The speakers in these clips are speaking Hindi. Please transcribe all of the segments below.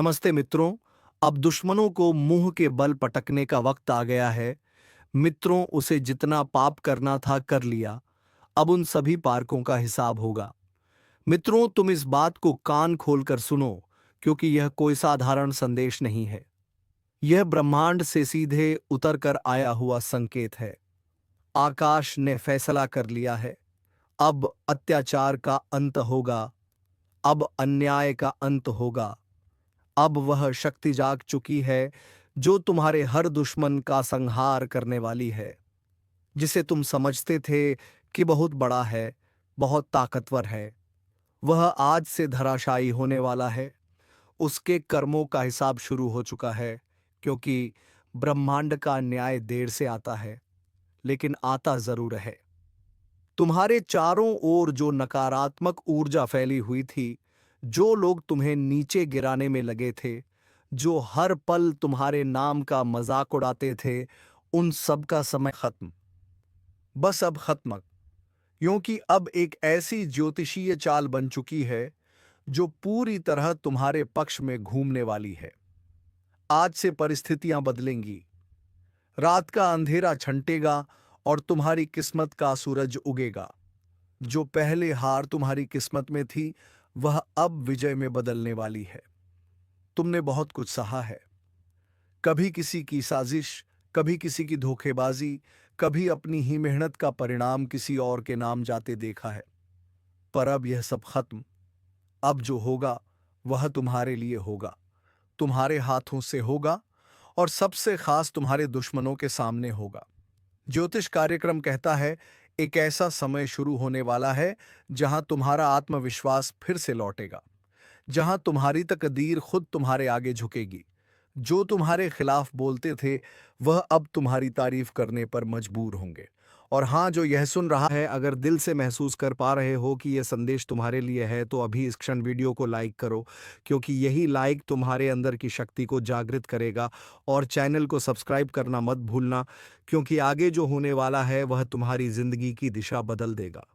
नमस्ते मित्रों। अब दुश्मनों को मुंह के बल पटकने का वक्त आ गया है। मित्रों, उसे जितना पाप करना था कर लिया। अब उन सभी पार्कों का हिसाब होगा। मित्रों, तुम इस बात को कान खोलकर सुनो, क्योंकि यह कोई साधारण संदेश नहीं है। यह ब्रह्मांड से सीधे उतर कर आया हुआ संकेत है। आकाश ने फैसला कर लिया है। अब अत्याचार का अंत होगा। अब अन्याय का अंत होगा। अब वह शक्ति जाग चुकी है जो तुम्हारे हर दुश्मन का संहार करने वाली है। जिसे तुम समझते थे कि बहुत बड़ा है, बहुत ताकतवर है, वह आज से धराशायी होने वाला है। उसके कर्मों का हिसाब शुरू हो चुका है, क्योंकि ब्रह्मांड का न्याय देर से आता है, लेकिन आता जरूर है। तुम्हारे चारों ओर जो नकारात्मक ऊर्जा फैली हुई थी, जो लोग तुम्हें नीचे गिराने में लगे थे, जो हर पल तुम्हारे नाम का मजाक उड़ाते थे, उन सब का समय खत्म। बस अब खत्म। क्योंकि अब एक ऐसी ज्योतिषीय चाल बन चुकी है जो पूरी तरह तुम्हारे पक्ष में घूमने वाली है। आज से परिस्थितियां बदलेंगी। रात का अंधेरा छंटेगा और तुम्हारी किस्मत का सूरज उगेगा। जो पहले हार तुम्हारी किस्मत में थी, वह अब विजय में बदलने वाली है। तुमने बहुत कुछ सहा है। कभी किसी की साजिश, कभी किसी की धोखेबाजी, कभी अपनी ही मेहनत का परिणाम किसी और के नाम जाते देखा है। पर अब यह सब खत्म। अब जो होगा वह तुम्हारे लिए होगा, तुम्हारे हाथों से होगा, और सबसे खास तुम्हारे दुश्मनों के सामने होगा। ज्योतिष कार्यक्रम कहता है, एक ऐसा समय शुरू होने वाला है जहां तुम्हारा आत्मविश्वास फिर से लौटेगा, जहां तुम्हारी तकदीर खुद तुम्हारे आगे झुकेगी। जो तुम्हारे खिलाफ बोलते थे, वह अब तुम्हारी तारीफ करने पर मजबूर होंगे। और हाँ, जो यह सुन रहा है, अगर दिल से महसूस कर पा रहे हो कि यह संदेश तुम्हारे लिए है, तो अभी इस क्षण वीडियो को लाइक करो, क्योंकि यही लाइक तुम्हारे अंदर की शक्ति को जागृत करेगा। और चैनल को सब्सक्राइब करना मत भूलना, क्योंकि आगे जो होने वाला है वह तुम्हारी जिंदगी की दिशा बदल देगा।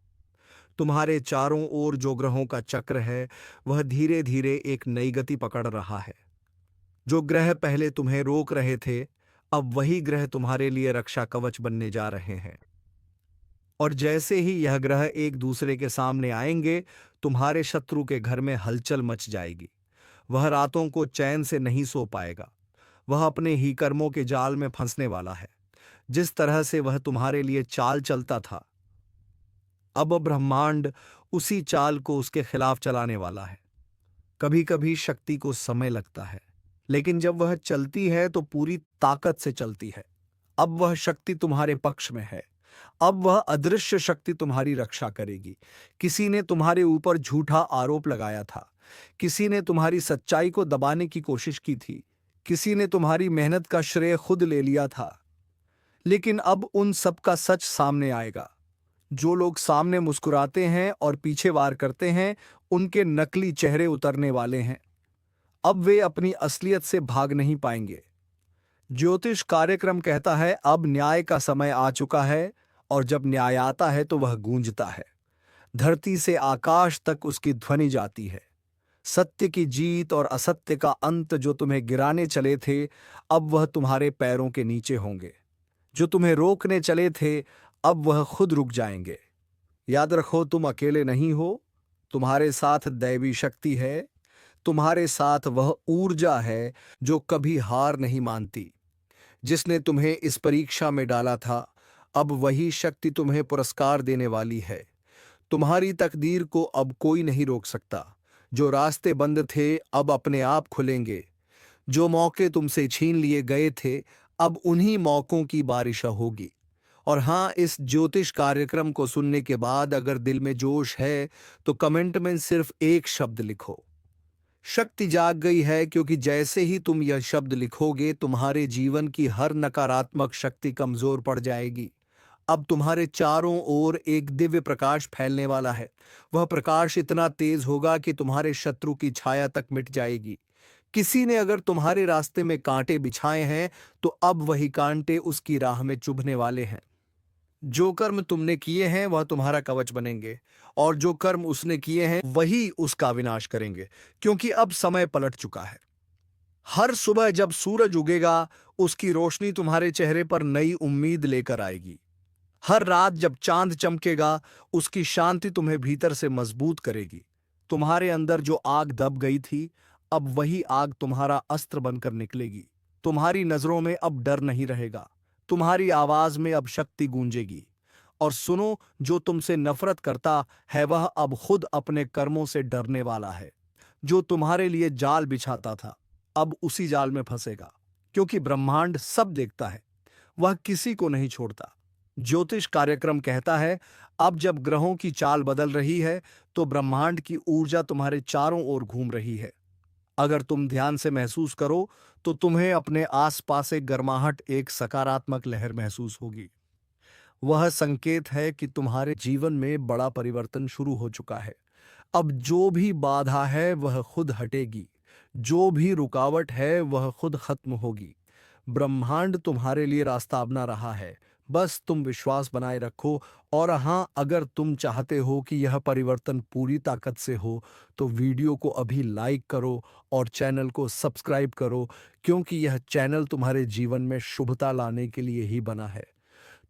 तुम्हारे चारों ओर जो ग्रहों का चक्र है, वह धीरे धीरे एक नई गति पकड़ रहा है। जो ग्रह पहले तुम्हें रोक रहे थे, अब वही ग्रह तुम्हारे लिए रक्षा कवच बनने जा रहे हैं। और जैसे ही यह ग्रह एक दूसरे के सामने आएंगे, तुम्हारे शत्रु के घर में हलचल मच जाएगी। वह रातों को चैन से नहीं सो पाएगा। वह अपने ही कर्मों के जाल में फंसने वाला है। जिस तरह से वह तुम्हारे लिए चाल चलता था, अब ब्रह्मांड उसी चाल को उसके खिलाफ चलाने वाला है। कभी कभी शक्ति को समय लगता है, लेकिन जब वह चलती है तो पूरी ताकत से चलती है। अब वह शक्ति तुम्हारे पक्ष में है। अब वह अदृश्य शक्ति तुम्हारी रक्षा करेगी। किसी ने तुम्हारे ऊपर झूठा आरोप लगाया था। किसी ने तुम्हारी सच्चाई को दबाने की कोशिश की थी। किसी ने तुम्हारी मेहनत का श्रेय खुद ले लिया था। लेकिन अब उन सब का सच सामने आएगा। जो लोग सामने मुस्कुराते हैं और पीछे वार करते हैं, उनके नकली चेहरे उतरने वाले हैं। अब वे अपनी असलियत से भाग नहीं पाएंगे। ज्योतिष कार्यक्रम कहता है, अब न्याय का समय आ चुका है, और जब न्याय आता है तो वह गूंजता है। धरती से आकाश तक उसकी ध्वनि जाती है। सत्य की जीत और असत्य का अंत जो तुम्हें गिराने चले थे, अब वह तुम्हारे पैरों के नीचे होंगे। जो तुम्हें रोकने चले थे, अब वह खुद रुक जाएंगे। याद रखो, तुम अकेले नहीं हो। तुम्हारे साथ दैवी शक्ति है। तुम्हारे साथ वह ऊर्जा है जो कभी हार नहीं मानती। जिसने तुम्हें इस परीक्षा में डाला था, अब वही शक्ति तुम्हें पुरस्कार देने वाली है। तुम्हारी तकदीर को अब कोई नहीं रोक सकता। जो रास्ते बंद थे, अब अपने आप खुलेंगे। जो मौके तुमसे छीन लिए गए थे, अब उन्हीं मौकों की बारिश होगी। और हाँ, इस ज्योतिष कार्यक्रम को सुनने के बाद अगर दिल में जोश है, तो कमेंट में सिर्फ एक शब्द लिखो, शक्ति जाग गई है। क्योंकि जैसे ही तुम यह शब्द लिखोगे, तुम्हारे जीवन की हर नकारात्मक शक्ति कमजोर पड़ जाएगी। अब तुम्हारे चारों ओर एक दिव्य प्रकाश फैलने वाला है। वह प्रकाश इतना तेज होगा कि तुम्हारे शत्रु की छाया तक मिट जाएगी। किसी ने अगर तुम्हारे रास्ते में कांटे बिछाए हैं, तो अब वही कांटे उसकी राह में चुभने वाले हैं। जो कर्म तुमने किए हैं वह तुम्हारा कवच बनेंगे, और जो कर्म उसने किए हैं वही उसका विनाश करेंगे। क्योंकि अब समय पलट चुका है। हर सुबह जब सूरज उगेगा, उसकी रोशनी तुम्हारे चेहरे पर नई उम्मीद लेकर आएगी। हर रात जब चांद चमकेगा, उसकी शांति तुम्हें भीतर से मजबूत करेगी। तुम्हारे अंदर जो आग दब गई थी, अब वही आग तुम्हारा अस्त्र बनकर निकलेगी। तुम्हारी नजरों में अब डर नहीं रहेगा, तुम्हारी आवाज में अब शक्ति गूंजेगी। और सुनो, जो तुमसे नफरत करता है वह अब खुद अपने कर्मों से डरने वाला है। जो तुम्हारे लिए जाल बिछाता था, अब उसी जाल में फंसेगा, क्योंकि ब्रह्मांड सब देखता है, वह किसी को नहीं छोड़ता। ज्योतिष कार्यक्रम कहता है, अब जब ग्रहों की चाल बदल रही है, तो ब्रह्मांड की ऊर्जा तुम्हारे चारों ओर घूम रही है। अगर तुम ध्यान से महसूस करो, तो तुम्हें अपने आसपास एक गर्माहट, एक सकारात्मक लहर महसूस होगी। वह संकेत है कि तुम्हारे जीवन में बड़ा परिवर्तन शुरू हो चुका है। अब जो भी बाधा है वह खुद हटेगी, जो भी रुकावट है वह खुद खत्म होगी। ब्रह्मांड तुम्हारे लिए रास्ता अपना रहा है, बस तुम विश्वास बनाए रखो। और हाँ, अगर तुम चाहते हो कि यह परिवर्तन पूरी ताकत से हो, तो वीडियो को अभी लाइक करो और चैनल को सब्सक्राइब करो, क्योंकि यह चैनल तुम्हारे जीवन में शुभता लाने के लिए ही बना है।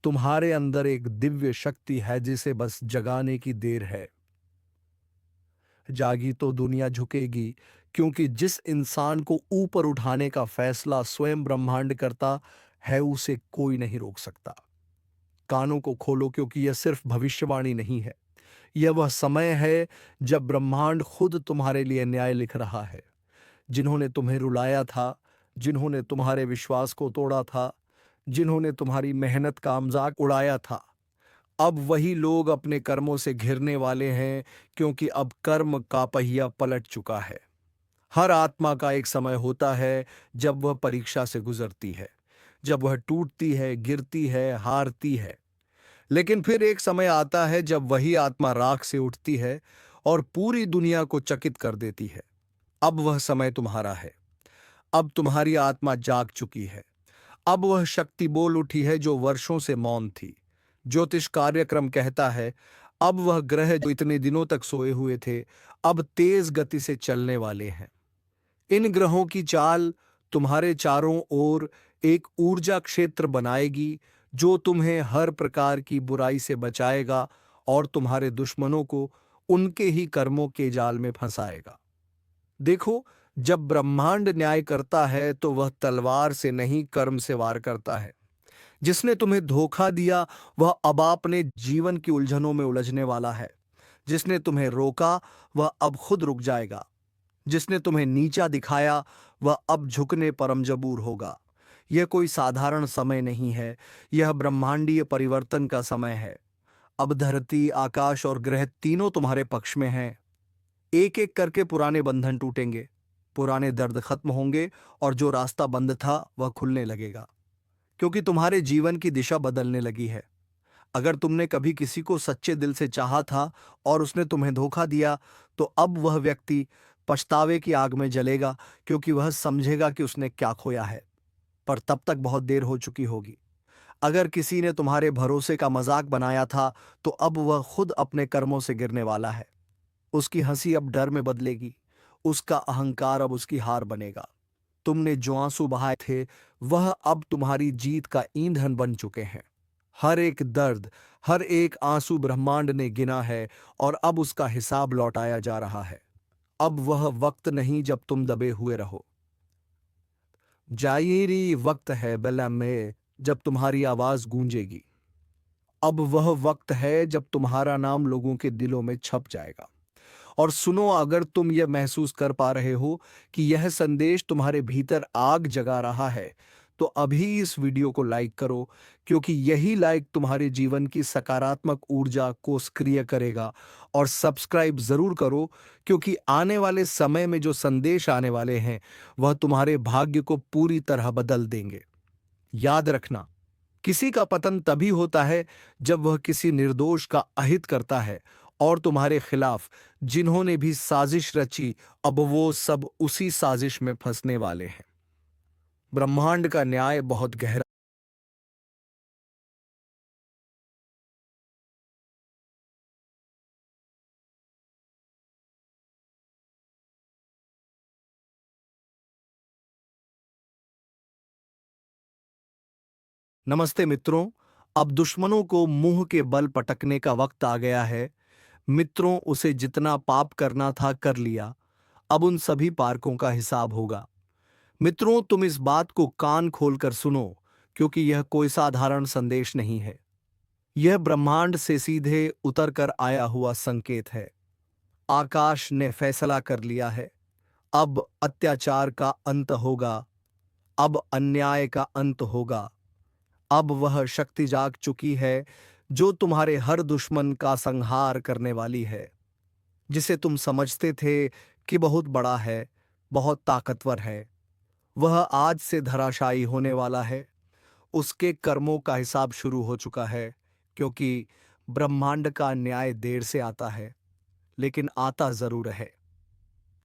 तुम्हारे अंदर एक दिव्य शक्ति है जिसे बस जगाने की देर है। जागी तो दुनिया झुकेगी, क्योंकि जिस इंसान को ऊपर उठाने का फैसला स्वयं ब्रह्मांड करता है, उसे कोई नहीं रोक सकता। कानों को खोलो, क्योंकि यह सिर्फ भविष्यवाणी नहीं है, यह वह समय है जब ब्रह्मांड खुद तुम्हारे लिए न्याय लिख रहा है। जिन्होंने तुम्हें रुलाया था, जिन्होंने तुम्हारे विश्वास को तोड़ा था, जिन्होंने तुम्हारी मेहनत का मजाक उड़ाया था, अब वही लोग अपने कर्मों से घिरने वाले हैं, क्योंकि अब कर्म का पहिया पलट चुका है। हर आत्मा का एक समय होता है जब वह परीक्षा से गुजरती है, जब वह टूटती है, गिरती है, हारती है। लेकिन फिर एक समय आता है जब वही आत्मा राख से उठती है और पूरी दुनिया को चकित कर देती है। अब वह समय तुम्हारा है। अब तुम्हारी आत्मा जाग चुकी है। अब वह शक्ति बोल उठी है जो वर्षों से मौन थी। ज्योतिष कार्यक्रम कहता है, अब वह ग्रह जो इतने दिनों तक सोए हुए थे, अब तेज गति से चलने वाले हैं। इन ग्रहों की चाल तुम्हारे चारों ओर एक ऊर्जा क्षेत्र बनाएगी, जो तुम्हें हर प्रकार की बुराई से बचाएगा और तुम्हारे दुश्मनों को उनके ही कर्मों के जाल में फंसाएगा। देखो, जब ब्रह्मांड न्याय करता है तो वह तलवार से नहीं, कर्म से वार करता है। जिसने तुम्हें धोखा दिया, वह अब अपने जीवन की उलझनों में उलझने वाला है। जिसने तुम्हें रोका, वह अब खुद रुक जाएगा। जिसने तुम्हें नीचा दिखाया, वह अब झुकने पर मजबूर होगा। यह कोई साधारण समय नहीं है, यह ब्रह्मांडीय परिवर्तन का समय है। अब धरती, आकाश और ग्रह तीनों तुम्हारे पक्ष में हैं। एक एक करके पुराने बंधन टूटेंगे, पुराने दर्द खत्म होंगे और जो रास्ता बंद था वह खुलने लगेगा, क्योंकि तुम्हारे जीवन की दिशा बदलने लगी है। अगर तुमने कभी किसी को सच्चे दिल से चाहा था और उसने तुम्हें धोखा दिया, तो अब वह व्यक्ति पछतावे की आग में जलेगा, क्योंकि वह समझेगा कि उसने क्या खोया है, पर तब तक बहुत देर हो चुकी होगी। अगर किसी ने तुम्हारे भरोसे का मजाक बनाया था, तो अब वह खुद अपने कर्मों से गिरने वाला है। उसकी हंसी अब डर में बदलेगी, उसका अहंकार अब उसकी हार बनेगा। तुमने जो आंसू बहाए थे, वह अब तुम्हारी जीत का ईंधन बन चुके हैं। हर एक दर्द, हर एक आंसू ब्रह्मांड ने गिना है और अब उसका हिसाब लौटाया जा रहा है। अब वह वक्त नहीं जब तुम दबे हुए रहो। जायरी वक्त है बेला में, जब तुम्हारी आवाज गूंजेगी। अब वह वक्त है जब तुम्हारा नाम लोगों के दिलों में छप जाएगा। और सुनो, अगर तुम यह महसूस कर पा रहे हो कि यह संदेश तुम्हारे भीतर आग जगा रहा है, तो अभी इस वीडियो को लाइक करो, क्योंकि यही लाइक तुम्हारे जीवन की सकारात्मक ऊर्जा को सक्रिय करेगा। और सब्सक्राइब जरूर करो, क्योंकि आने वाले समय में जो संदेश आने वाले हैं, वह तुम्हारे भाग्य को पूरी तरह बदल देंगे। याद रखना, किसी का पतन तभी होता है जब वह किसी निर्दोष का अहित करता है, और तुम्हारे खिलाफ जिन्होंने भी साजिश रची, अब वो सब उसी साजिश में फंसने वाले हैं। ब्रह्मांड का न्याय बहुत गहरा नमस्ते मित्रों। अब दुश्मनों को मुंह के बल पटकने का वक्त आ गया है। मित्रों, उसे जितना पाप करना था कर लिया। अब उन सभी पारकों का हिसाब होगा। मित्रों, तुम इस बात को कान खोलकर सुनो, क्योंकि यह कोई साधारण संदेश नहीं है। यह ब्रह्मांड से सीधे उतर कर आया हुआ संकेत है। आकाश ने फैसला कर लिया है। अब अत्याचार का अंत होगा। अब अन्याय का अंत होगा। अब वह शक्ति जाग चुकी है जो तुम्हारे हर दुश्मन का संहार करने वाली है। जिसे तुम समझते थे कि बहुत बड़ा है, बहुत ताकतवर है, वह आज से धराशायी होने वाला है। उसके कर्मों का हिसाब शुरू हो चुका है, क्योंकि ब्रह्मांड का न्याय देर से आता है, लेकिन आता जरूर है।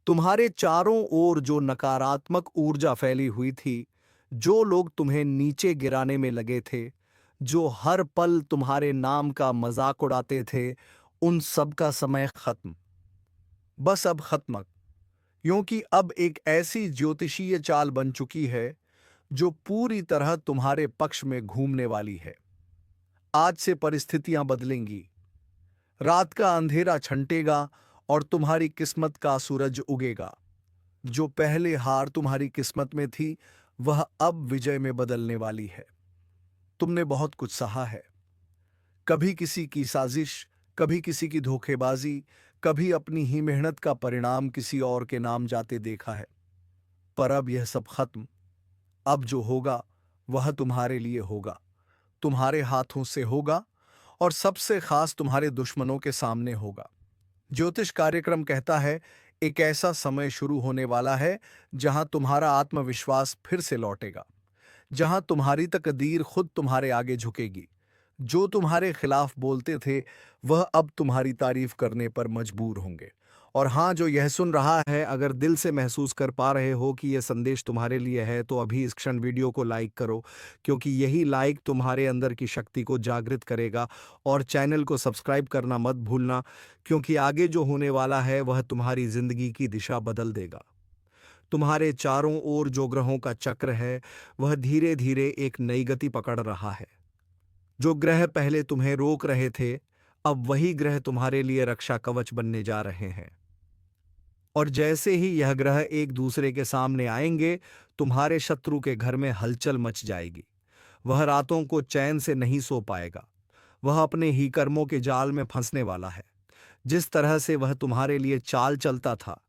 तुम्हारे चारों ओर जो नकारात्मक ऊर्जा फैली हुई थी, जो लोग तुम्हें नीचे गिराने में लगे थे, जो हर पल तुम्हारे नाम का मजाक उड़ाते थे, उन सब का समय खत्म। बस अब खत्म, क्योंकि अब एक ऐसी ज्योतिषीय चाल बन चुकी है जो पूरी तरह तुम्हारे पक्ष में घूमने वाली है। आज से परिस्थितियां बदलेंगी। रात का अंधेरा छंटेगा और तुम्हारी किस्मत का सूरज उगेगा। जो पहले हार तुम्हारी किस्मत में थी, वह अब विजय में बदलने वाली है। तुमने बहुत कुछ सहा है। कभी किसी की साजिश, कभी किसी की धोखेबाजी, कभी अपनी ही मेहनत का परिणाम किसी और के नाम जाते देखा है। पर अब यह सब खत्म। अब जो होगा वह तुम्हारे लिए होगा, तुम्हारे हाथों से होगा, और सबसे खास तुम्हारे दुश्मनों के सामने होगा। ज्योतिष कार्यक्रम कहता है, एक ऐसा समय शुरू होने वाला है जहां तुम्हारा आत्मविश्वास फिर से लौटेगा, जहां तुम्हारी तकदीर खुद तुम्हारे आगे झुकेगी। जो तुम्हारे खिलाफ बोलते थे, वह अब तुम्हारी तारीफ करने पर मजबूर होंगे। और हाँ, जो यह सुन रहा है, अगर दिल से महसूस कर पा रहे हो कि यह संदेश तुम्हारे लिए है, तो अभी इस क्षण वीडियो को लाइक करो, क्योंकि यही लाइक तुम्हारे अंदर की शक्ति को जागृत करेगा। और चैनल को सब्सक्राइब करना मत भूलना, क्योंकि आगे जो होने वाला है वह तुम्हारी जिंदगी की दिशा बदल देगा। तुम्हारे चारों ओर जो ग्रहों का चक्र है, वह धीरे धीरे एक नई गति पकड़ रहा है। जो ग्रह पहले तुम्हें रोक रहे थे, अब वही ग्रह तुम्हारे लिए रक्षा कवच बनने जा रहे हैं। और जैसे ही यह ग्रह एक दूसरे के सामने आएंगे, तुम्हारे शत्रु के घर में हलचल मच जाएगी। वह रातों को चैन से नहीं सो पाएगा। वह अपने ही कर्मों के जाल में फंसने वाला है। जिस तरह से वह तुम्हारे लिए चाल चलता था,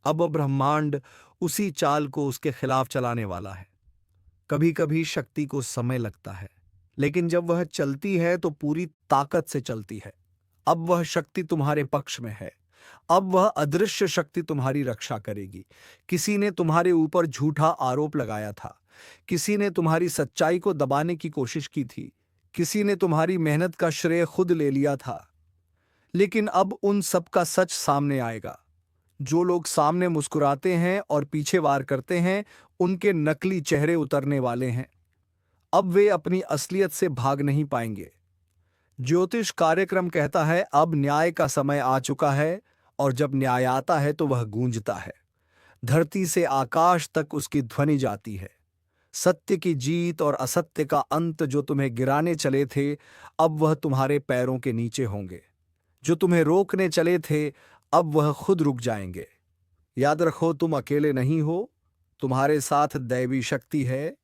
अब ब्रह्मांड उसी चाल को उसके खिलाफ चलाने वाला है। कभी कभी शक्ति को समय लगता है, लेकिन जब वह चलती है तो पूरी ताकत से चलती है। अब वह शक्ति तुम्हारे पक्ष में है। अब वह अदृश्य शक्ति तुम्हारी रक्षा करेगी। किसी ने तुम्हारे ऊपर झूठा आरोप लगाया था। किसी ने तुम्हारी सच्चाई को दबाने की कोशिश की थी। किसी ने तुम्हारी मेहनत का श्रेय खुद ले लिया था। लेकिन अब उन सब का सच सामने आएगा। जो लोग सामने मुस्कुराते हैं और पीछे वार करते हैं, उनके नकली चेहरे उतरने वाले हैं। अब वे अपनी असलियत से भाग नहीं पाएंगे। ज्योतिष कार्यक्रम कहता है, अब न्याय का समय आ चुका है, और जब न्याय आता है तो वह गूंजता है। धरती से आकाश तक उसकी ध्वनि जाती है। सत्य की जीत और असत्य का अंत जो तुम्हें गिराने चले थे, अब वह तुम्हारे पैरों के नीचे होंगे। जो तुम्हें रोकने चले थे, अब वह खुद रुक जाएंगे। याद रखो, तुम अकेले नहीं हो। तुम्हारे साथ दैवी शक्ति है।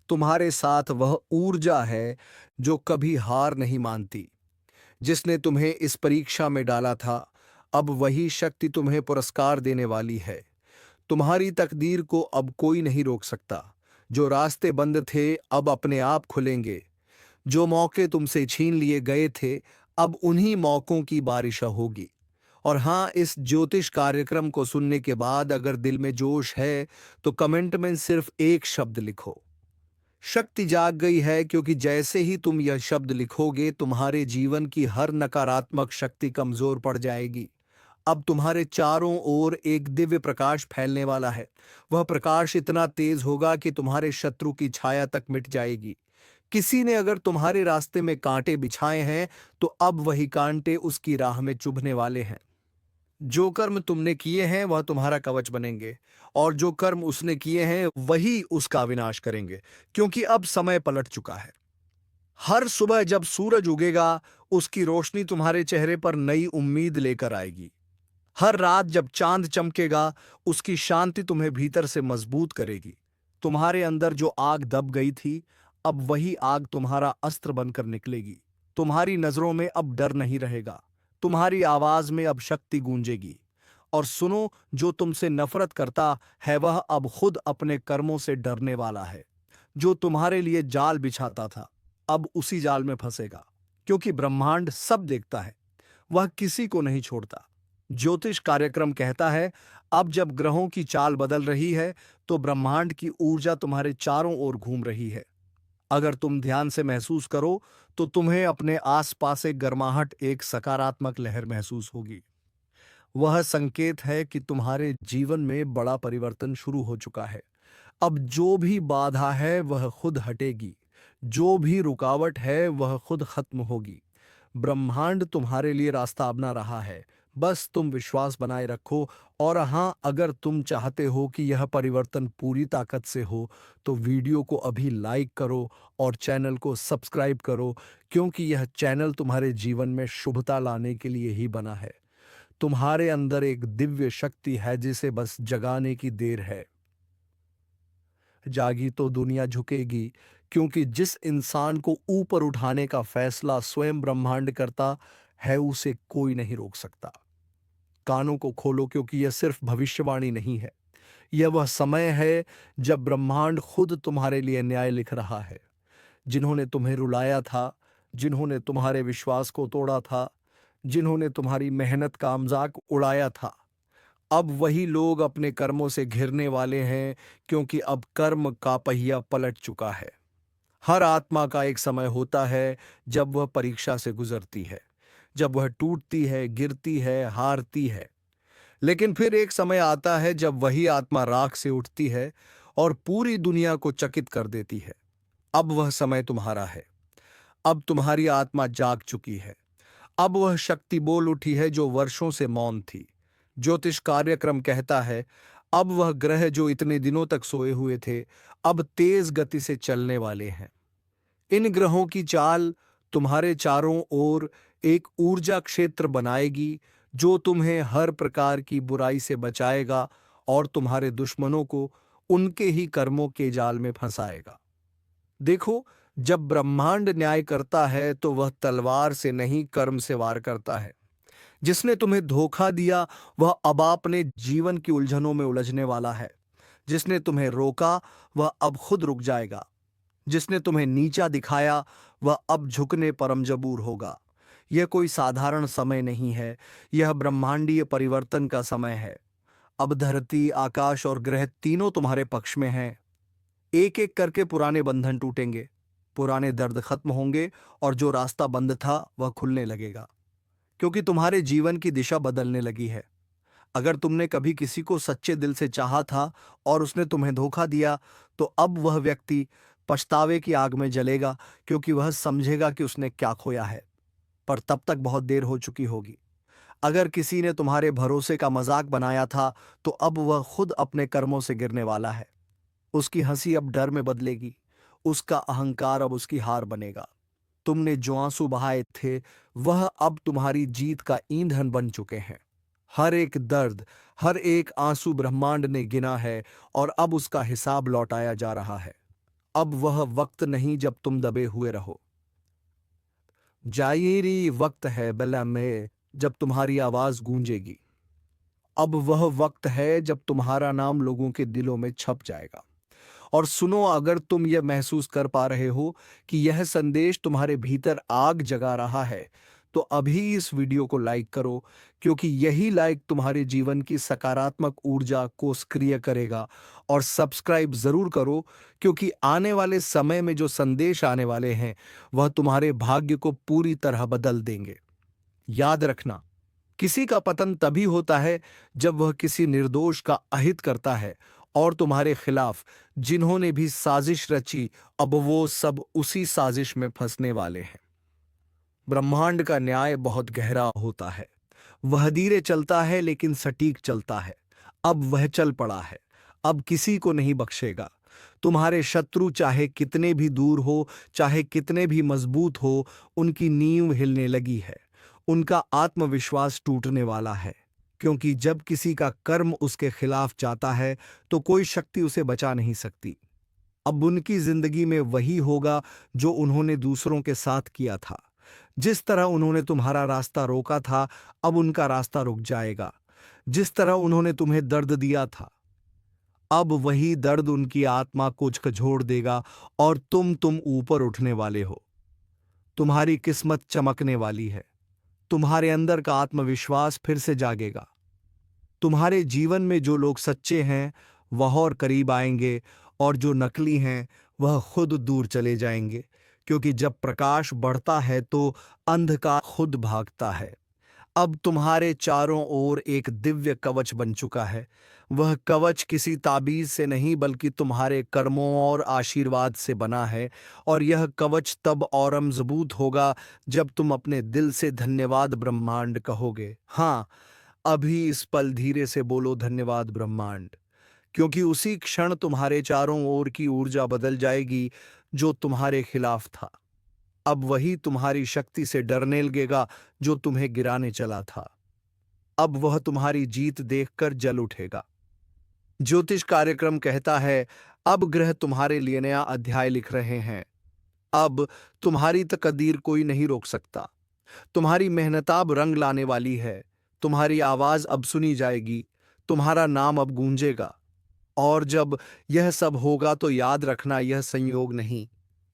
तुम्हारे साथ वह ऊर्जा है जो कभी हार नहीं मानती। जिसने तुम्हें इस परीक्षा में डाला था, अब वही शक्ति तुम्हें पुरस्कार देने वाली है। तुम्हारी तकदीर को अब कोई नहीं रोक सकता। जो रास्ते बंद थे, अब अपने आप खुलेंगे। जो मौके तुमसे छीन लिए गए थे, अब उन्हीं मौकों की बारिश होगी। और हाँ, इस ज्योतिष कार्यक्रम को सुनने के बाद अगर दिल में जोश है, तो कमेंट में सिर्फ एक शब्द लिखो, शक्ति जाग गई है। क्योंकि जैसे ही तुम यह शब्द लिखोगे, तुम्हारे जीवन की हर नकारात्मक शक्ति कमजोर पड़ जाएगी। अब तुम्हारे चारों ओर एक दिव्य प्रकाश फैलने वाला है। वह प्रकाश इतना तेज होगा कि तुम्हारे शत्रु की छाया तक मिट जाएगी। किसी ने अगर तुम्हारे रास्ते में कांटे बिछाए हैं, तो अब वही कांटे उसकी राह में चुभने वाले हैं। जो कर्म तुमने किए हैं वह तुम्हारा कवच बनेंगे, और जो कर्म उसने किए हैं वही उसका विनाश करेंगे, क्योंकि अब समय पलट चुका है। हर सुबह जब सूरज उगेगा, उसकी रोशनी तुम्हारे चेहरे पर नई उम्मीद लेकर आएगी। हर रात जब चांद चमकेगा, उसकी शांति तुम्हें भीतर से मजबूत करेगी। तुम्हारे अंदर जो आग दब गई थी, अब वही आग तुम्हारा अस्त्र बनकर निकलेगी। तुम्हारी नजरों में अब डर नहीं रहेगा, तुम्हारी आवाज में अब शक्ति गूंजेगी। और सुनो, जो तुमसे नफरत करता है वह अब खुद अपने कर्मों से डरने वाला है। जो तुम्हारे लिए जाल बिछाता था, अब उसी जाल में फंसेगा, क्योंकि ब्रह्मांड सब देखता है, वह किसी को नहीं छोड़ता। ज्योतिष कार्यक्रम कहता है, अब जब ग्रहों की चाल बदल रही है, तो ब्रह्मांड की ऊर्जा तुम्हारे चारों ओर घूम रही है। अगर तुम ध्यान से महसूस करो, तो तुम्हें अपने आसपास एक गर्माहट, एक सकारात्मक लहर महसूस होगी। वह संकेत है कि तुम्हारे जीवन में बड़ा परिवर्तन शुरू हो चुका है। अब जो भी बाधा है वह खुद हटेगी, जो भी रुकावट है वह खुद खत्म होगी। ब्रह्मांड तुम्हारे लिए रास्ता अपना रहा है, बस तुम विश्वास बनाए रखो। और हाँ, अगर तुम चाहते हो कि यह परिवर्तन पूरी ताकत से हो, तो वीडियो को अभी लाइक करो और चैनल को सब्सक्राइब करो, क्योंकि यह चैनल तुम्हारे जीवन में शुभता लाने के लिए ही बना है। तुम्हारे अंदर एक दिव्य शक्ति है जिसे बस जगाने की देर है। जागी तो दुनिया झुकेगी, क्योंकि जिस इंसान को ऊपर उठाने का फैसला स्वयं ब्रह्मांड करता है, उसे कोई नहीं रोक सकता। कानों को खोलो, क्योंकि यह सिर्फ भविष्यवाणी नहीं है, यह वह समय है जब ब्रह्मांड खुद तुम्हारे लिए न्याय लिख रहा है। जिन्होंने तुम्हें रुलाया था, जिन्होंने तुम्हारे विश्वास को तोड़ा था, जिन्होंने तुम्हारी मेहनत का मजाक उड़ाया था, अब वही लोग अपने कर्मों से घिरने वाले हैं, क्योंकि अब कर्म का पहिया पलट चुका है। हर आत्मा का एक समय होता है जब वह परीक्षा से गुजरती है, जब वह टूटती है, गिरती है, हारती है। लेकिन फिर एक समय आता है जब वही आत्मा राख से उठती है और पूरी दुनिया को चकित कर देती है। अब वह समय तुम्हारा है। अब तुम्हारी आत्मा जाग चुकी है। अब वह शक्ति बोल उठी है जो वर्षों से मौन थी। ज्योतिष कार्यक्रम कहता है, अब वह ग्रह जो इतने दिनों तक सोए हुए थे, अब तेज गति से चलने वाले हैं। इन ग्रहों की चाल तुम्हारे चारों ओर एक ऊर्जा क्षेत्र बनाएगी, जो तुम्हें हर प्रकार की बुराई से बचाएगा और तुम्हारे दुश्मनों को उनके ही कर्मों के जाल में फंसाएगा। देखो, जब ब्रह्मांड न्याय करता है तो वह तलवार से नहीं, कर्म से वार करता है। जिसने तुम्हें धोखा दिया, वह अब अपने जीवन की उलझनों में उलझने वाला है। जिसने तुम्हें रोका, वह अब खुद रुक जाएगा। जिसने तुम्हें नीचा दिखाया, वह अब झुकने पर मजबूर होगा। यह कोई साधारण समय नहीं है, यह ब्रह्मांडीय परिवर्तन का समय है। अब धरती, आकाश और ग्रह तीनों तुम्हारे पक्ष में हैं। एक एक करके पुराने बंधन टूटेंगे, पुराने दर्द खत्म होंगे, और जो रास्ता बंद था वह खुलने लगेगा, क्योंकि तुम्हारे जीवन की दिशा बदलने लगी है। अगर तुमने कभी किसी को सच्चे दिल से चाहा था और उसने तुम्हें धोखा दिया, तो अब वह व्यक्ति पछतावे की आग में जलेगा, क्योंकि वह समझेगा कि उसने क्या खोया है, पर तब तक बहुत देर हो चुकी होगी। अगर किसी ने तुम्हारे भरोसे का मजाक बनाया था, तो अब वह खुद अपने कर्मों से गिरने वाला है। उसकी हंसी अब डर में बदलेगी, उसका अहंकार अब उसकी हार बनेगा। तुमने जो आंसू बहाए थे, वह अब तुम्हारी जीत का ईंधन बन चुके हैं। हर एक दर्द, हर एक आंसू ब्रह्मांड ने गिना है, और अब उसका हिसाब लौटाया जा रहा है। अब वह वक्त नहीं जब तुम दबे हुए रहो। जायरी वक्त है बेला में, जब तुम्हारी आवाज गूंजेगी। अब वह वक्त है जब तुम्हारा नाम लोगों के दिलों में छप जाएगा। और सुनो, अगर तुम यह महसूस कर पा रहे हो कि यह संदेश तुम्हारे भीतर आग जगा रहा है, तो अभी इस वीडियो को लाइक करो, क्योंकि यही लाइक तुम्हारे जीवन की सकारात्मक ऊर्जा को सक्रिय करेगा। और सब्सक्राइब जरूर करो, क्योंकि आने वाले समय में जो संदेश आने वाले हैं, वह तुम्हारे भाग्य को पूरी तरह बदल देंगे। याद रखना, किसी का पतन तभी होता है जब वह किसी निर्दोष का अहित करता है, और तुम्हारे खिलाफ जिन्होंने भी साजिश रची, अब वो सब उसी साजिश में फंसने वाले हैं। ब्रह्मांड का न्याय बहुत गहरा होता है। वह धीरे चलता है लेकिन सटीक चलता है। अब वह चल पड़ा है, अब किसी को नहीं बख्शेगा। तुम्हारे शत्रु चाहे कितने भी दूर हो, चाहे कितने भी मजबूत हो, उनकी नींव हिलने लगी है। उनका आत्मविश्वास टूटने वाला है, क्योंकि जब किसी का कर्म उसके खिलाफ जाता है तो कोई शक्ति उसे बचा नहीं सकती। अब उनकी जिंदगी में वही होगा जो उन्होंने दूसरों के साथ किया था। जिस तरह उन्होंने तुम्हारा रास्ता रोका था, अब उनका रास्ता रुक जाएगा। जिस तरह उन्होंने तुम्हें दर्द दिया था, अब वही दर्द उनकी आत्मा को झकझोर देगा और तुम ऊपर उठने वाले हो। तुम्हारी किस्मत चमकने वाली है। तुम्हारे अंदर का आत्मविश्वास फिर से जागेगा। तुम्हारे जीवन में जो लोग सच्चे हैं वह और करीब आएंगे, और जो नकली हैं वह खुद दूर चले जाएंगे, क्योंकि जब प्रकाश बढ़ता है तो अंधकार खुद भागता है। अब तुम्हारे चारों ओर एक दिव्य कवच बन चुका है। वह कवच किसी ताबीज से नहीं बल्कि तुम्हारे कर्मों और आशीर्वाद से बना है, और यह कवच तब और मजबूत होगा जब तुम अपने दिल से धन्यवाद ब्रह्मांड कहोगे। हाँ, अभी इस पल धीरे से बोलो धन्यवाद ब्रह्मांड, क्योंकि उसी क्षण तुम्हारे चारों ओर की ऊर्जा बदल जाएगी जो तुम्हारे खिलाफ था। अब वही तुम्हारी शक्ति से डरने लगेगा जो तुम्हें गिराने चला था। अब वह तुम्हारी जीत देखकर जल उठेगा। ज्योतिष कार्यक्रम कहता है, अब ग्रह तुम्हारे लिए नया अध्याय लिख रहे हैं। अब तुम्हारी तकदीर कोई नहीं रोक सकता। तुम्हारी मेहनत अब रंग लाने वाली है। तुम्हारी आवाज अब सुनी जाएगी। तुम्हारा नाम अब गूंजेगा। और जब यह सब होगा तो याद रखना, यह संयोग नहीं,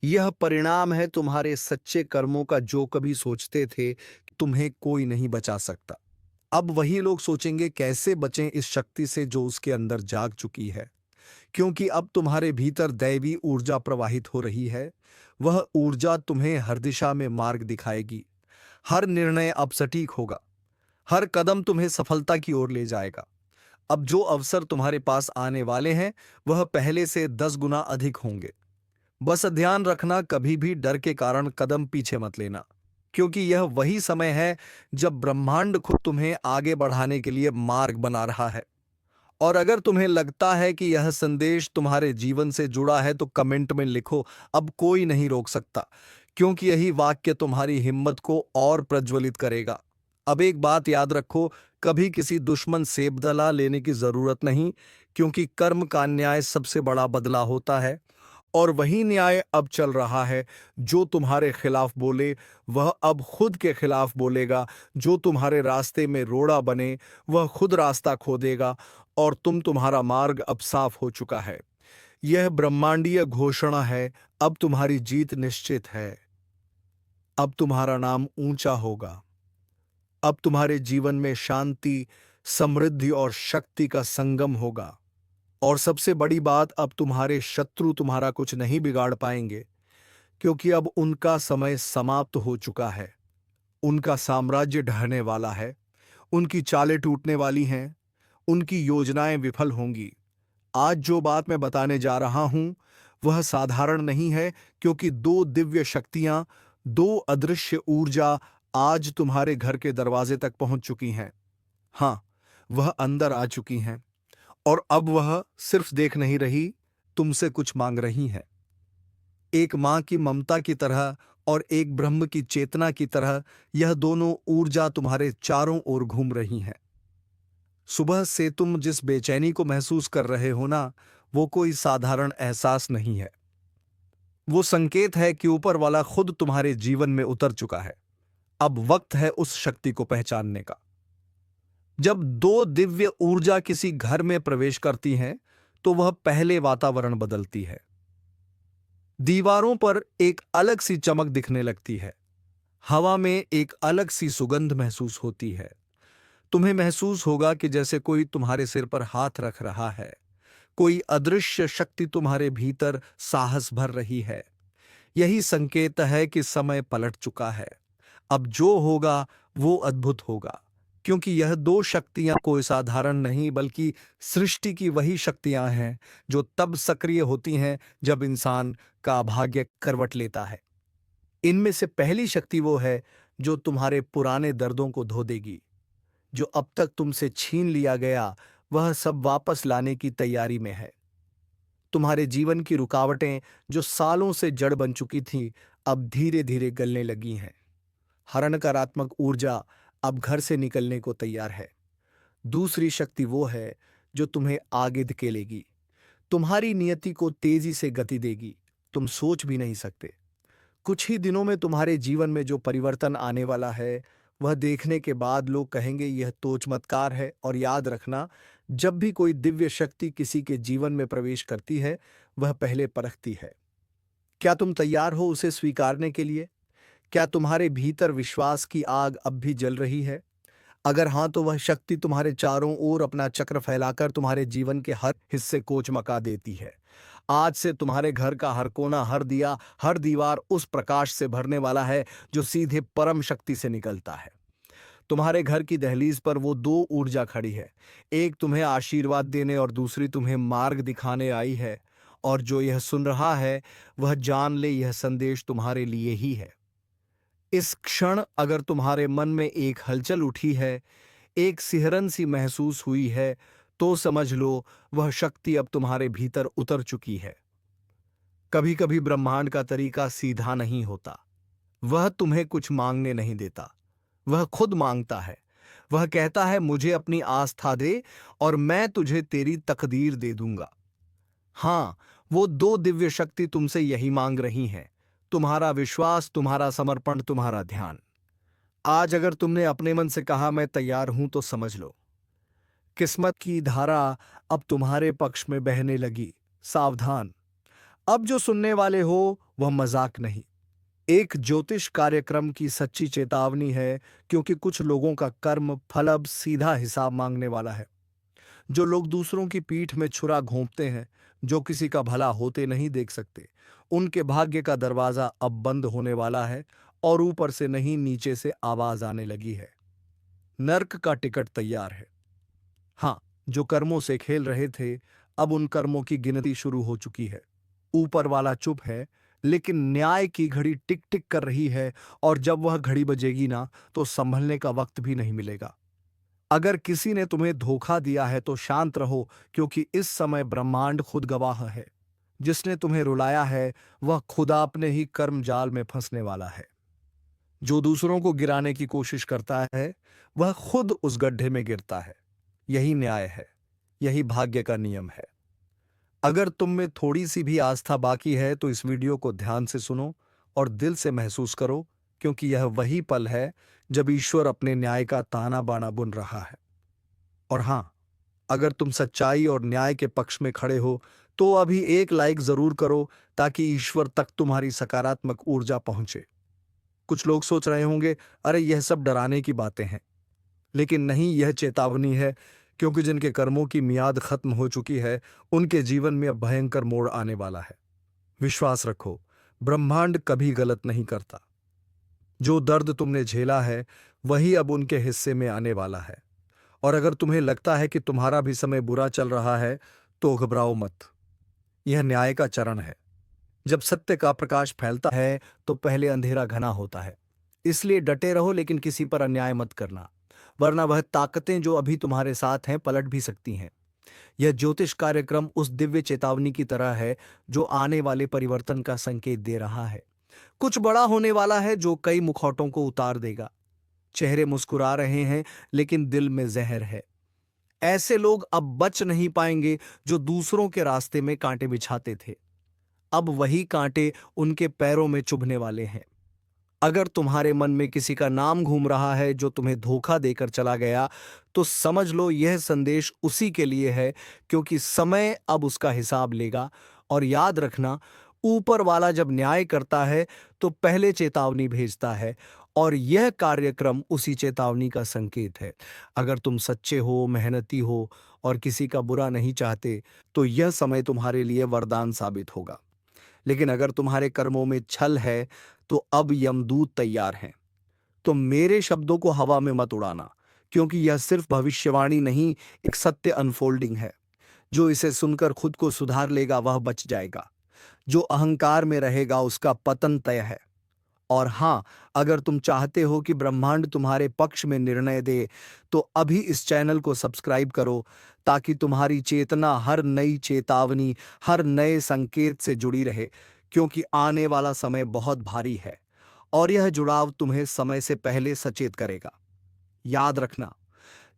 यह परिणाम है तुम्हारे सच्चे कर्मों का। जो कभी सोचते थे तुम्हें कोई नहीं बचा सकता, अब वही लोग सोचेंगे कैसे बचें इस शक्ति से जो उसके अंदर जाग चुकी है। क्योंकि अब तुम्हारे भीतर दैवी ऊर्जा प्रवाहित हो रही है। वह ऊर्जा तुम्हें हर दिशा में मार्ग दिखाएगी। हर निर्णय अब सटीक होगा। हर कदम तुम्हें सफलता की ओर ले जाएगा। अब जो अवसर तुम्हारे पास आने वाले हैं वह पहले से 10 गुना अधिक होंगे। बस ध्यान रखना, कभी भी डर के कारण कदम पीछे मत लेना, क्योंकि यह वही समय है जब ब्रह्मांड खुद तुम्हें आगे बढ़ाने के लिए मार्ग बना रहा है। और अगर तुम्हें लगता है कि यह संदेश तुम्हारे जीवन से जुड़ा है तो कमेंट में लिखो, अब कोई नहीं रोक सकता, क्योंकि यही वाक्य तुम्हारी हिम्मत को और प्रज्वलित करेगा। अब एक बात याद रखो, कभी किसी दुश्मन से बदला लेने की जरूरत नहीं, क्योंकि कर्म का न्याय सबसे बड़ा बदला होता है। और वही न्याय अब चल रहा है। जो तुम्हारे खिलाफ बोले वह अब खुद के खिलाफ बोलेगा। जो तुम्हारे रास्ते में रोड़ा बने वह खुद रास्ता खो देगा, और तुम्हारा मार्ग अब साफ हो चुका है। यह ब्रह्मांडीय घोषणा है। अब तुम्हारी जीत निश्चित है। अब तुम्हारा नाम ऊंचा होगा। अब तुम्हारे जीवन में शांति, समृद्धि और शक्ति का संगम होगा। और सबसे बड़ी बात, अब तुम्हारे शत्रु तुम्हारा कुछ नहीं बिगाड़ पाएंगे, क्योंकि अब उनका समय समाप्त हो चुका है। उनका साम्राज्य ढहने वाला है। उनकी चालें टूटने वाली हैं। उनकी योजनाएं विफल होंगी। आज जो बात मैं बताने जा रहा हूं वह साधारण नहीं है, क्योंकि दो दिव्य शक्तियां, दो अदृश्य ऊर्जा आज तुम्हारे घर के दरवाजे तक पहुंच चुकी हैं। हाँ, वह अंदर आ चुकी हैं, और अब वह सिर्फ देख नहीं रही, तुमसे कुछ मांग रही है। एक मां की ममता की तरह और एक ब्रह्म की चेतना की तरह यह दोनों ऊर्जा तुम्हारे चारों ओर घूम रही हैं। सुबह से तुम जिस बेचैनी को महसूस कर रहे हो ना, वो कोई साधारण एहसास नहीं है। वो संकेत है कि ऊपर वाला खुद तुम्हारे जीवन में उतर चुका है। अब वक्त है उस शक्ति को पहचानने का। जब दो दिव्य ऊर्जा किसी घर में प्रवेश करती हैं तो वह पहले वातावरण बदलती है। दीवारों पर एक अलग सी चमक दिखने लगती है। हवा में एक अलग सी सुगंध महसूस होती है। तुम्हें महसूस होगा कि जैसे कोई तुम्हारे सिर पर हाथ रख रहा है। कोई अदृश्य शक्ति तुम्हारे भीतर साहस भर रही है। यही संकेत है कि समय पलट चुका है। अब जो होगा वो अद्भुत होगा, क्योंकि यह दो शक्तियां कोई साधारण नहीं बल्कि सृष्टि की वही शक्तियां हैं जो तब सक्रिय होती हैं जब इंसान का भाग्य करवट लेता है। इनमें से पहली शक्ति वो है जो तुम्हारे पुराने दर्दों को धो देगी। जो अब तक तुमसे छीन लिया गया वह सब वापस लाने की तैयारी में है। तुम्हारे जीवन की रुकावटें जो सालों से जड़ बन चुकी थीं, अब धीरे धीरे गलने लगी हैं। हर नकारात्मक ऊर्जा अब घर से निकलने को तैयार है। दूसरी शक्ति वो है जो तुम्हें आगे धकेलेगी, तुम्हारी नियति को तेजी से गति देगी। तुम सोच भी नहीं सकते कुछ ही दिनों में तुम्हारे जीवन में जो परिवर्तन आने वाला है, वह देखने के बाद लोग कहेंगे यह तो चमत्कार है। और याद रखना, जब भी कोई दिव्य शक्ति किसी के जीवन में प्रवेश करती है, वह पहले परखती है। क्या तुम तैयार हो उसे स्वीकारने के लिए? क्या तुम्हारे भीतर विश्वास की आग अब भी जल रही है? अगर हाँ, तो वह शक्ति तुम्हारे चारों ओर अपना चक्र फैलाकर तुम्हारे जीवन के हर हिस्से को चमका देती है। आज से तुम्हारे घर का हर कोना, हर दिया, हर दीवार उस प्रकाश से भरने वाला है जो सीधे परम शक्ति से निकलता है। तुम्हारे घर की दहलीज पर वो दो ऊर्जा खड़ी है, एक तुम्हें आशीर्वाद देने और दूसरी तुम्हें मार्ग दिखाने आई है। और जो यह सुन रहा है, वह जान ले यह संदेश तुम्हारे लिए ही है। इस क्षण अगर तुम्हारे मन में एक हलचल उठी है, एक सिहरन सी महसूस हुई है, तो समझ लो वह शक्ति अब तुम्हारे भीतर उतर चुकी है। कभी कभी ब्रह्मांड का तरीका सीधा नहीं होता। वह तुम्हें कुछ मांगने नहीं देता, वह खुद मांगता है। वह कहता है मुझे अपनी आस्था दे और मैं तुझे तेरी तकदीर दे दूंगा। हाँ, वो दो दिव्य शक्ति तुमसे यही मांग रही हैं, तुम्हारा विश्वास, तुम्हारा समर्पण, तुम्हारा ध्यान। आज अगर तुमने अपने मन से कहा मैं तैयार हूं, तो समझ लो किस्मत की धारा अब तुम्हारे पक्ष में बहने लगी। सावधान, अब जो सुनने वाले हो वह मजाक नहीं, एक ज्योतिष कार्यक्रम की सच्ची चेतावनी है। क्योंकि कुछ लोगों का कर्म फल अब सीधा हिसाब मांगने वाला है। जो लोग दूसरों की पीठ में छुरा घोंपते हैं, जो किसी का भला होते नहीं देख सकते, उनके भाग्य का दरवाजा अब बंद होने वाला है। और ऊपर से नहीं, नीचे से आवाज आने लगी है, नर्क का टिकट तैयार है। हाँ, जो कर्मों से खेल रहे थे, अब उन कर्मों की गिनती शुरू हो चुकी है। ऊपर वाला चुप है, लेकिन न्याय की घड़ी टिक टिक कर रही है। और जब वह घड़ी बजेगी ना, तो संभलने का वक्त भी नहीं मिलेगा। अगर किसी ने तुम्हें धोखा दिया है तो शांत रहो, क्योंकि इस समय ब्रह्मांड खुद गवाह है। जिसने तुम्हें रुलाया है, वह खुदा अपने ही कर्म जाल में फंसने वाला है। जो दूसरों को गिराने की कोशिश करता है, वह खुद उस गड्ढे में गिरता है। यही न्याय है, यही भाग्य का नियम है। अगर तुम में थोड़ी सी भी आस्था बाकी है, तो इस वीडियो को ध्यान से सुनो और दिल से महसूस करो, क्योंकि यह वही पल है जब ईश्वर अपने न्याय का ताना बाना बुन रहा है। और हां, अगर तुम सच्चाई और न्याय के पक्ष में खड़े हो, तो अभी एक लाइक जरूर करो, ताकि ईश्वर तक तुम्हारी सकारात्मक ऊर्जा पहुंचे। कुछ लोग सोच रहे होंगे, अरे यह सब डराने की बातें हैं। लेकिन नहीं, यह चेतावनी है, क्योंकि जिनके कर्मों की मियाद खत्म हो चुकी है, उनके जीवन में अब भयंकर मोड़ आने वाला है। विश्वास रखो, ब्रह्मांड कभी गलत नहीं करता। जो दर्द तुमने झेला है, वही अब उनके हिस्से में आने वाला है। और अगर तुम्हें लगता है कि तुम्हारा भी समय बुरा चल रहा है, तो घबराओ मत। यह न्याय का चरण है। जब सत्य का प्रकाश फैलता है, तो पहले अंधेरा घना होता है। इसलिए डटे रहो, लेकिन किसी पर अन्याय मत करना, वरना वह ताकतें जो अभी तुम्हारे साथ हैं पलट भी सकती हैं। यह ज्योतिष कार्यक्रम उस दिव्य चेतावनी की तरह है, जो आने वाले परिवर्तन का संकेत दे रहा है। कुछ बड़ा होने वाला है, जो कई मुखौटों को उतार देगा। चेहरे मुस्कुरा रहे हैं, लेकिन दिल में जहर है। ऐसे लोग अब बच नहीं पाएंगे जो दूसरों के रास्ते में कांटे बिछाते थे। अब वही कांटे उनके पैरों में चुभने वाले हैं। अगर तुम्हारे मन में किसी का नाम घूम रहा है जो तुम्हें धोखा देकर चला गया, तो समझ लो यह संदेश उसी के लिए है, क्योंकि समय अब उसका हिसाब लेगा। और याद रखना, ऊपर वाला जब न्याय करता है, तो पहले चेतावनी भेजता है, और यह कार्यक्रम उसी चेतावनी का संकेत है। अगर तुम सच्चे हो, मेहनती हो और किसी का बुरा नहीं चाहते, तो यह समय तुम्हारे लिए वरदान साबित होगा। लेकिन अगर तुम्हारे कर्मों में छल है, तो अब यमदूत तैयार हैं। तो मेरे शब्दों को हवा में मत उड़ाना, क्योंकि यह सिर्फ भविष्यवाणी नहीं, एक सत्य अनफोल्डिंग है। जो इसे सुनकर खुद को सुधार लेगा, वह बच जाएगा। जो अहंकार में रहेगा, उसका पतन तय है। और हाँ, अगर तुम चाहते हो कि ब्रह्मांड तुम्हारे पक्ष में निर्णय दे, तो अभी इस चैनल को सब्सक्राइब करो, ताकि तुम्हारी चेतना हर नई चेतावनी, हर नए संकेत से जुड़ी रहे, क्योंकि आने वाला समय बहुत भारी है और यह जुड़ाव तुम्हें समय से पहले सचेत करेगा। याद रखना,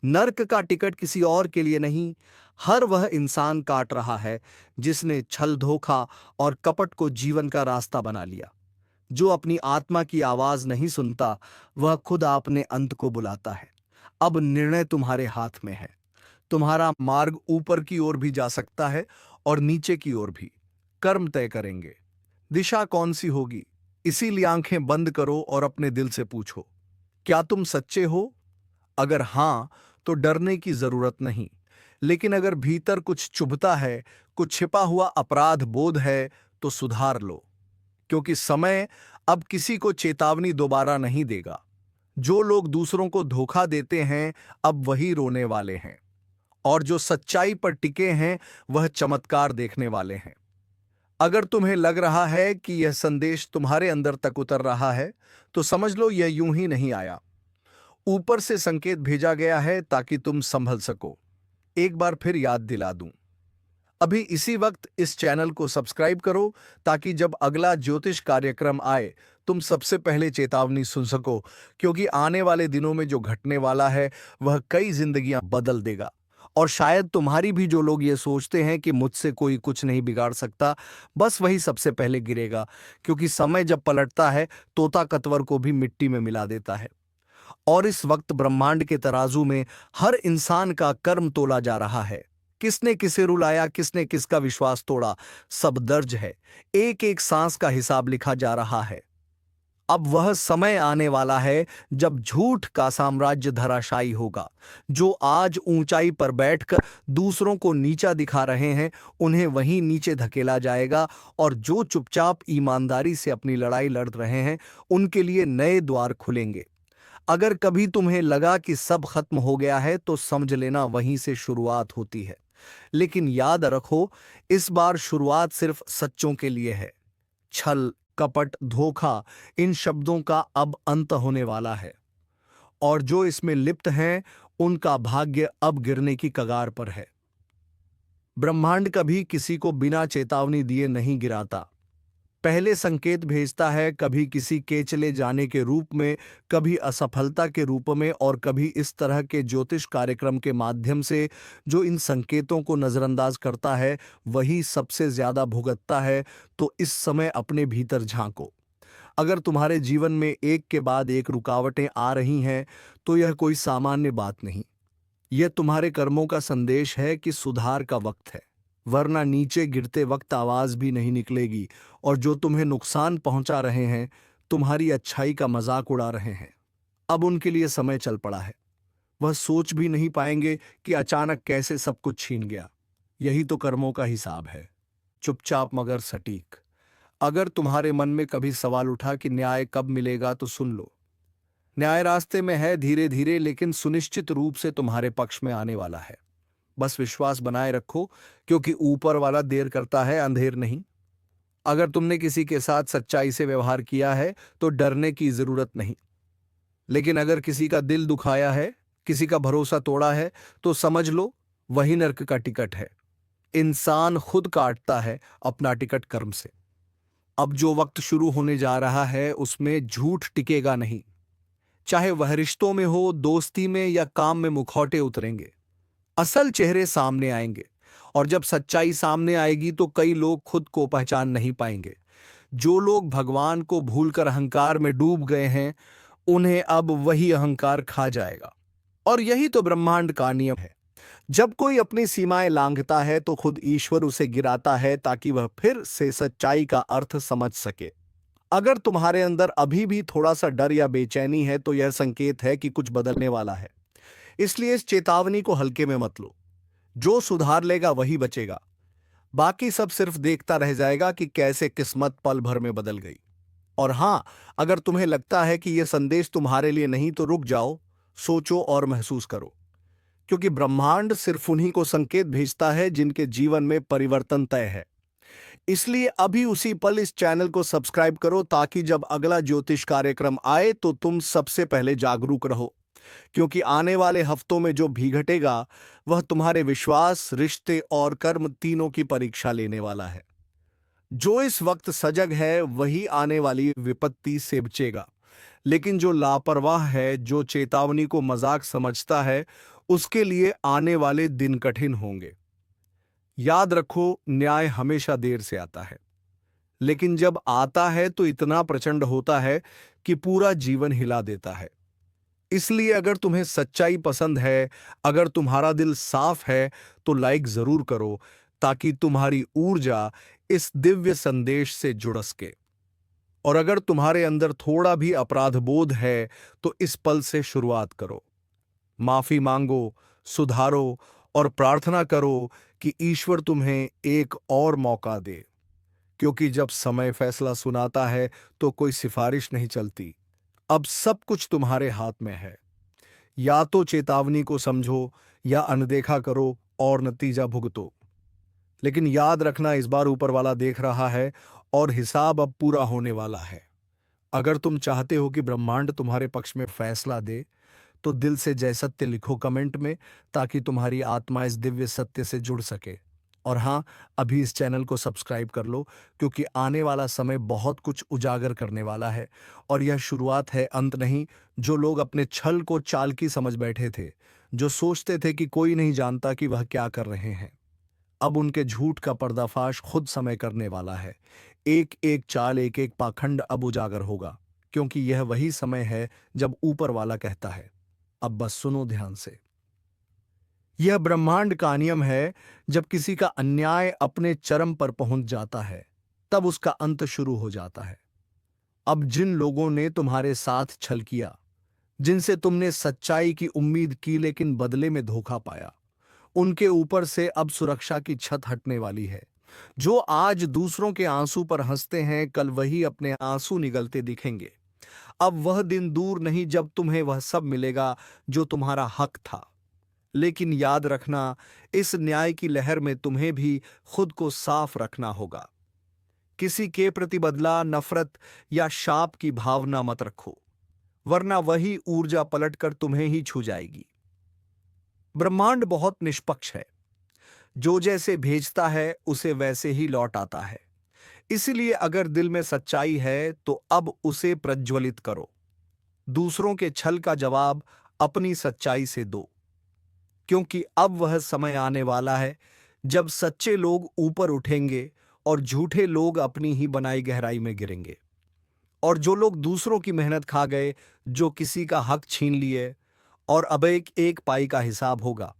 नर्क का टिकट किसी और के लिए नहीं, हर वह इंसान काट रहा है जिसने छल, धोखा और कपट को जीवन का रास्ता बना लिया। जो अपनी आत्मा की आवाज नहीं सुनता, वह खुद अपने अंत को बुलाता है। अब निर्णय तुम्हारे हाथ में है। तुम्हारा मार्ग ऊपर की ओर भी जा सकता है और नीचे की ओर भी। कर्म तय करेंगे, दिशा कौन सी होगी। इसीलिए आंखें बंद करो और अपने दिल से पूछो, क्या तुम सच्चे हो? अगर हां, तो डरने की जरूरत नहीं। लेकिन अगर भीतर कुछ चुभता है, कुछ छिपा हुआ अपराध बोध है, तो सुधार लो, क्योंकि समय अब किसी को चेतावनी दोबारा नहीं देगा। जो लोग दूसरों को धोखा देते हैं, अब वही रोने वाले हैं, और जो सच्चाई पर टिके हैं, वह चमत्कार देखने वाले हैं। अगर तुम्हें लग रहा है कि यह संदेश तुम्हारे अंदर तक उतर रहा है, तो समझ लो यह यूं ही नहीं आया। ऊपर से संकेत भेजा गया है ताकि तुम संभल सको। एक बार फिर याद दिला दूं, अभी इसी वक्त इस चैनल को सब्सक्राइब करो, ताकि जब अगला ज्योतिष कार्यक्रम आए, तुम सबसे पहले चेतावनी सुन सको, क्योंकि आने वाले दिनों में जो घटने वाला है, वह कई जिंदगियां बदल देगा। और शायद तुम्हारी भी, जो लोग ये सोचते हैं कि मुझसे कोई कुछ नहीं बिगाड़ सकता, बस वही सबसे पहले गिरेगा, क्योंकि समय जब पलटता है, तोता कतवर को भी मिट्टी में मिला देता है। और इस वक्त ब्रह्मांड के तराजू में हर इंसान का कर्म तोला जा रहा है। किसने किसे रुलाया, किसने किसका विश्वास तोड़ा, सब दर्ज है। एक एक सांस का हिसाब लिखा जा रहा है। अब वह समय आने वाला है जब झूठ का साम्राज्य धराशायी होगा। जो आज ऊंचाई पर बैठकर दूसरों को नीचा दिखा रहे हैं, उन्हें वहीं नीचे धकेला जाएगा, और जो चुपचाप ईमानदारी से अपनी लड़ाई लड़ रहे हैं, उनके लिए नए द्वार खुलेंगे। अगर कभी तुम्हें लगा कि सब खत्म हो गया है, तो समझ लेना वहीं से शुरुआत होती है। लेकिन याद रखो, इस बार शुरुआत सिर्फ सच्चों के लिए है। छल, कपट, धोखा, इन शब्दों का अब अंत होने वाला है, और जो इसमें लिप्त हैं, उनका भाग्य अब गिरने की कगार पर है। ब्रह्मांड कभी किसी को बिना चेतावनी दिए नहीं गिराता। पहले संकेत भेजता है, कभी किसी के चले जाने के रूप में, कभी असफलता के रूप में, और कभी इस तरह के ज्योतिष कार्यक्रम के माध्यम से। जो इन संकेतों को नजरअंदाज करता है, वही सबसे ज्यादा भुगतता है। तो इस समय अपने भीतर झांको। अगर तुम्हारे जीवन में एक के बाद एक रुकावटें आ रही हैं, तो यह कोई सामान्य बात नहीं। यह तुम्हारे कर्मों का संदेश है कि सुधार का वक्त है, वरना नीचे गिरते वक्त आवाज भी नहीं निकलेगी। और जो तुम्हें नुकसान पहुंचा रहे हैं, तुम्हारी अच्छाई का मजाक उड़ा रहे हैं, अब उनके लिए समय चल पड़ा है। वह सोच भी नहीं पाएंगे कि अचानक कैसे सब कुछ छीन गया। यही तो कर्मों का हिसाब है, चुपचाप मगर सटीक। अगर तुम्हारे मन में कभी सवाल उठा कि न्याय कब मिलेगा, तो सुन लो। न्याय रास्ते में है, धीरे धीरे, लेकिन सुनिश्चित रूप से तुम्हारे पक्ष में आने वाला है। बस विश्वास बनाए रखो, क्योंकि ऊपर वाला देर करता है, अंधेर नहीं। अगर तुमने किसी के साथ सच्चाई से व्यवहार किया है, तो डरने की जरूरत नहीं। लेकिन अगर किसी का दिल दुखाया है, किसी का भरोसा तोड़ा है, तो समझ लो वही नर्क का टिकट है। इंसान खुद काटता है अपना टिकट कर्म से। अब जो वक्त शुरू होने जा रहा है, उसमें झूठ टिकेगा नहीं। चाहे वह रिश्तों में हो, दोस्ती में, या काम में, मुखौटे उतरेंगे, असल चेहरे सामने आएंगे। और जब सच्चाई सामने आएगी, तो कई लोग खुद को पहचान नहीं पाएंगे। जो लोग भगवान को भूलकर अहंकार में डूब गए हैं, उन्हें अब वही अहंकार खा जाएगा। और यही तो ब्रह्मांड का नियम है। जब कोई अपनी सीमाएं लांघता है, तो खुद ईश्वर उसे गिराता है, ताकि वह फिर से सच्चाई का अर्थ समझ सके। अगर तुम्हारे अंदर अभी भी थोड़ा सा डर या बेचैनी है, तो यह संकेत है कि कुछ बदलने वाला है। इसलिए इस चेतावनी को हल्के में मत लो। जो सुधार लेगा वही बचेगा, बाकी सब सिर्फ देखता रह जाएगा कि कैसे किस्मत पल भर में बदल गई। और हां, अगर तुम्हें लगता है कि यह संदेश तुम्हारे लिए नहीं, तो रुक जाओ, सोचो और महसूस करो, क्योंकि ब्रह्मांड सिर्फ उन्हीं को संकेत भेजता है जिनके जीवन में परिवर्तन तय है। इसलिए अभी उसी पल इस चैनल को सब्सक्राइब करो ताकि जब अगला ज्योतिष कार्यक्रम आए तो तुम सबसे पहले जागरूक रहो। क्योंकि आने वाले हफ्तों में जो भी घटेगा वह तुम्हारे विश्वास, रिश्ते और कर्म तीनों की परीक्षा लेने वाला है। जो इस वक्त सजग है वही आने वाली विपत्ति से बचेगा, लेकिन जो लापरवाह है, जो चेतावनी को मजाक समझता है, उसके लिए आने वाले दिन कठिन होंगे। याद रखो, न्याय हमेशा देर से आता है, लेकिन जब आता है तो इतना प्रचंड होता है कि पूरा जीवन हिला देता है। इसलिए अगर तुम्हें सच्चाई पसंद है, अगर तुम्हारा दिल साफ है, तो लाइक जरूर करो ताकि तुम्हारी ऊर्जा इस दिव्य संदेश से जुड़ सके। और अगर तुम्हारे अंदर थोड़ा भी अपराध बोध है तो इस पल से शुरुआत करो। माफी मांगो, सुधारो और प्रार्थना करो कि ईश्वर तुम्हें एक और मौका दे। क्योंकि जब समय फैसला सुनाता है तो कोई सिफारिश नहीं चलती। अब सब कुछ तुम्हारे हाथ में है। या तो चेतावनी को समझो या अनदेखा करो और नतीजा भुगतो। लेकिन याद रखना, इस बार ऊपर वाला देख रहा है और हिसाब अब पूरा होने वाला है। अगर तुम चाहते हो कि ब्रह्मांड तुम्हारे पक्ष में फैसला दे तो दिल से जय सत्य लिखो कमेंट में, ताकि तुम्हारी आत्मा इस दिव्य सत्य से जुड़ सके। और हाँ, अभी इस चैनल को सब्सक्राइब कर लो, क्योंकि आने वाला समय बहुत कुछ उजागर करने वाला है। और यह शुरुआत है, अंत नहीं। जो लोग अपने छल को चालाकी समझ बैठे थे, जो सोचते थे कि कोई नहीं जानता कि वह क्या कर रहे हैं, अब उनके झूठ का पर्दाफाश खुद समय करने वाला है। एक एक चाल, एक एक पाखंड अब उजागर होगा, क्योंकि यह वही समय है जब ऊपर वाला कहता है, अब बस सुनो ध्यान से। यह ब्रह्मांड का नियम है, जब किसी का अन्याय अपने चरम पर पहुंच जाता है तब उसका अंत शुरू हो जाता है। अब जिन लोगों ने तुम्हारे साथ छल किया, जिनसे तुमने सच्चाई की उम्मीद की लेकिन बदले में धोखा पाया, उनके ऊपर से अब सुरक्षा की छत हटने वाली है। जो आज दूसरों के आंसू पर हंसते हैं, कल वही अपने आंसू निगलते दिखेंगे। अब वह दिन दूर नहीं जब तुम्हें वह सब मिलेगा जो तुम्हारा हक था। लेकिन याद रखना, इस न्याय की लहर में तुम्हें भी खुद को साफ रखना होगा। किसी के प्रति बदला, नफरत या शाप की भावना मत रखो, वरना वही ऊर्जा पलटकर तुम्हें ही छू जाएगी। ब्रह्मांड बहुत निष्पक्ष है, जो जैसे भेजता है उसे वैसे ही लौट आता है। इसलिए अगर दिल में सच्चाई है तो अब उसे प्रज्वलित करो। दूसरों के छल का जवाब अपनी सच्चाई से दो, क्योंकि अब वह समय आने वाला है जब सच्चे लोग ऊपर उठेंगे और झूठे लोग अपनी ही बनाई गहराई में गिरेंगे। और जो लोग दूसरों की मेहनत खा गए, जो किसी का हक छीन लिए, और अब एक एक पाई का हिसाब होगा।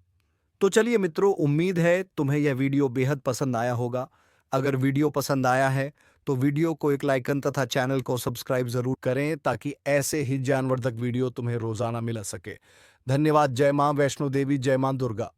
तो चलिए मित्रों, उम्मीद है तुम्हें यह वीडियो बेहद पसंद आया होगा। अगर वीडियो पसंद आया है तो वीडियो को एक लाइकन तथा चैनल को सब्सक्राइब जरूर करें, ताकि ऐसे ही ज्ञानवर्धक वीडियो तुम्हें रोजाना मिल सके। धन्यवाद। जय मां वैष्णो देवी, जय मां दुर्गा।